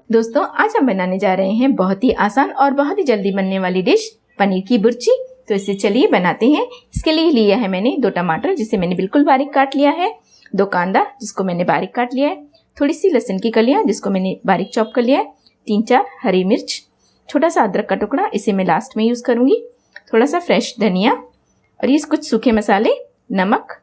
दोस्तों आज हम बनाने जा रहे हैं बहुत ही आसान और बहुत ही जल्दी बनने वाली डिश पनीर की भुर्जी। तो इसे चलिए बनाते हैं। इसके लिए लिया है मैंने 2 टमाटर जिसे मैंने बिल्कुल बारीक काट लिया है, 2 कांदा जिसको मैंने बारीक काट लिया है, थोड़ी सी लहसुन की कलियां जिसको मैंने बारीक चॉप कर लिया है, 3-4 हरी मिर्च, छोटा सा अदरक का टुकड़ा, इसे मैं लास्ट में यूज़ करूँगी, थोड़ा सा फ्रेश धनिया और ये कुछ सूखे मसाले, नमक,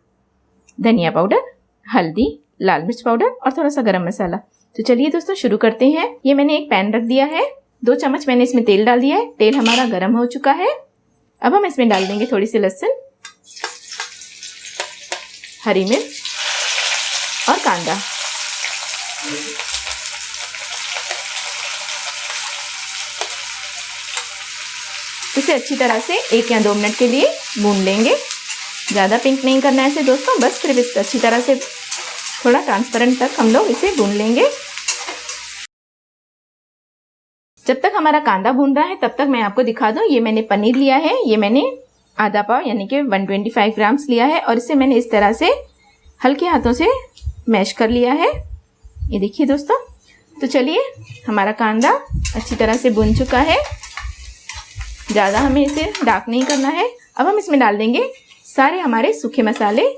धनिया पाउडर, हल्दी, लाल मिर्च पाउडर और थोड़ा सा गरम मसाला। तो चलिए दोस्तों शुरू करते हैं। ये मैंने एक पैन रख दिया है, 2 चम्मच मैंने इसमें तेल डाल दिया है। तेल हमारा गर्म हो चुका है। अब हम इसमें डाल देंगे थोड़ी सी लहसुन, हरी मिर्च और कांदा। इसे अच्छी तरह से 1 या 2 मिनट के लिए भून लेंगे। ज़्यादा पिंक नहीं करना है इसे दोस्तों, बस सिर्फ इस अच्छी तरह से थोड़ा ट्रांसपेरेंट तक हम लोग इसे भून लेंगे। जब तक हमारा कांदा भून रहा है तब तक मैं आपको दिखा दूं, ये मैंने पनीर लिया है। ये मैंने आधा पाव यानी कि 125 ग्राम्स लिया है और इसे मैंने इस तरह से हल्के हाथों से मैश कर लिया है। ये देखिए दोस्तों। तो चलिए, हमारा कांदा अच्छी तरह से भून चुका है, ज़्यादा हमें इसे डार्क नहीं करना है। अब हम इसमें डाल देंगे सारे हमारे सूखे मसाले।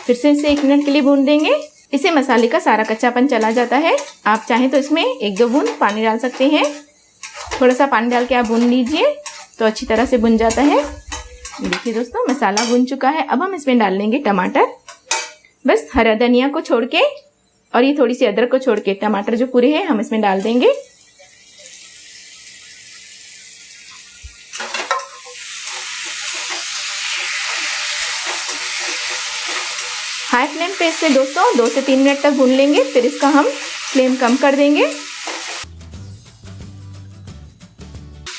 फिर से इसे 1 मिनट के लिए भून देंगे। इसे मसाले का सारा कच्चापन चला जाता है। आप चाहें तो इसमें 1-2 बूंद पानी डाल सकते हैं। थोड़ा सा पानी डाल के आप भून लीजिए तो अच्छी तरह से भुन जाता है। देखिए दोस्तों, मसाला भुन चुका है। अब हम इसमें डाल देंगे टमाटर, बस हरा धनिया को छोड़ के और ये थोड़ी सी अदरक को छोड़ के टमाटर जो पूरे हैं हम इसमें डाल देंगे। हाई फ्लेम पे इसे दोस्तों 2 से 3 मिनट तक भून लेंगे, फिर इसका हम फ्लेम कम कर देंगे।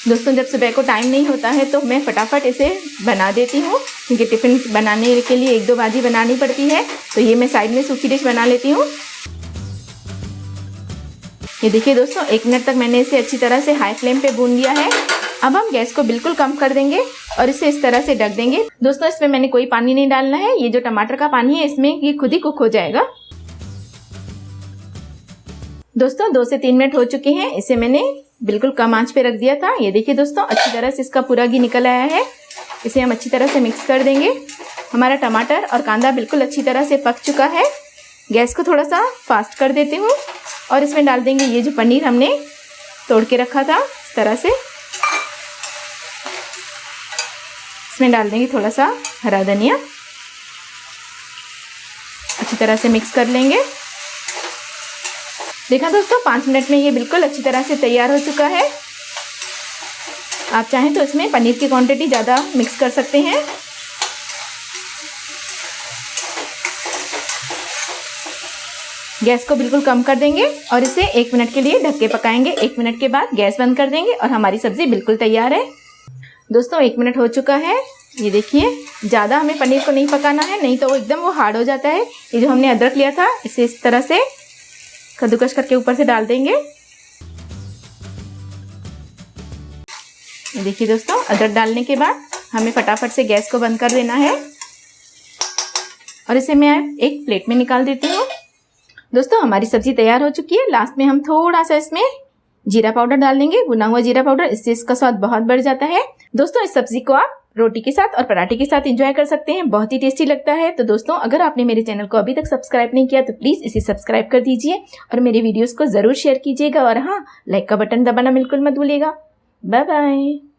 दोस्तों जब सुबह को टाइम नहीं होता है तो मैं फटाफट इसे बना देती हूँ, क्योंकि टिफ़िन बनाने के लिए 1-2 भाजी बनानी पड़ती है। तो ये मैं साइड में सूखी डिश बना लेती हूँ। ये देखिए दोस्तों, 1 मिनट तक मैंने इसे अच्छी तरह से हाई फ्लेम पे भून लिया है। अब हम गैस को बिल्कुल कम कर देंगे और इसे इस तरह से ढक देंगे। दोस्तों इसमें मैंने कोई पानी नहीं डालना है, ये जो टमाटर का पानी है इसमें ये खुद ही कुक हो जाएगा। दोस्तों 2 से 3 मिनट हो चुके हैं, इसे मैंने बिल्कुल कम आंच पे रख दिया था। ये देखिए दोस्तों, अच्छी तरह से इसका पूरा घी निकल आया है। इसे हम अच्छी तरह से मिक्स कर देंगे। हमारा टमाटर और कांदा बिल्कुल अच्छी तरह से पक चुका है। गैस को थोड़ा सा फास्ट कर देती हूँ और इसमें डाल देंगे ये जो पनीर हमने तोड़ के रखा था, इस तरह से इसमें डाल देंगे थोड़ा सा हरा धनिया। अच्छी तरह से मिक्स कर लेंगे। देखा दोस्तों, 5 मिनट में ये बिल्कुल अच्छी तरह से तैयार हो चुका है। आप चाहें तो इसमें पनीर की क्वांटिटी ज़्यादा मिक्स कर सकते हैं। गैस को बिल्कुल कम कर देंगे और इसे 1 मिनट के लिए ढक के पकाएंगे। 1 मिनट के बाद गैस बंद कर देंगे और हमारी सब्जी बिल्कुल तैयार है। दोस्तों 1 मिनट हो चुका है। ये देखिए, ज़्यादा हमें पनीर को नहीं पकाना है, नहीं तो वो एकदम हार्ड हो जाता है। ये जो हमने अदरक लिया था इसे इस तरह से कद्दूकस करके ऊपर से डाल देंगे। ये देखिए दोस्तों, अदरक डालने के बाद हमें फटाफट से गैस को बंद कर देना है और इसे मैं एक प्लेट में निकाल देती हूँ। दोस्तों हमारी सब्जी तैयार हो चुकी है। लास्ट में हम थोड़ा सा इसमें जीरा पाउडर डाल देंगे, भुना हुआ जीरा पाउडर, इससे इसका स्वाद बहुत बढ़ जाता है। दोस्तों इस सब्जी को आप रोटी के साथ और पराठे के साथ एंजॉय कर सकते हैं, बहुत ही टेस्टी लगता है। तो दोस्तों अगर आपने मेरे चैनल को अभी तक सब्सक्राइब नहीं किया तो प्लीज़ इसे सब्सक्राइब कर दीजिए और मेरे वीडियोस को ज़रूर शेयर कीजिएगा और हाँ, लाइक का बटन दबाना बिल्कुल मत भूलिएगा। Bye bye.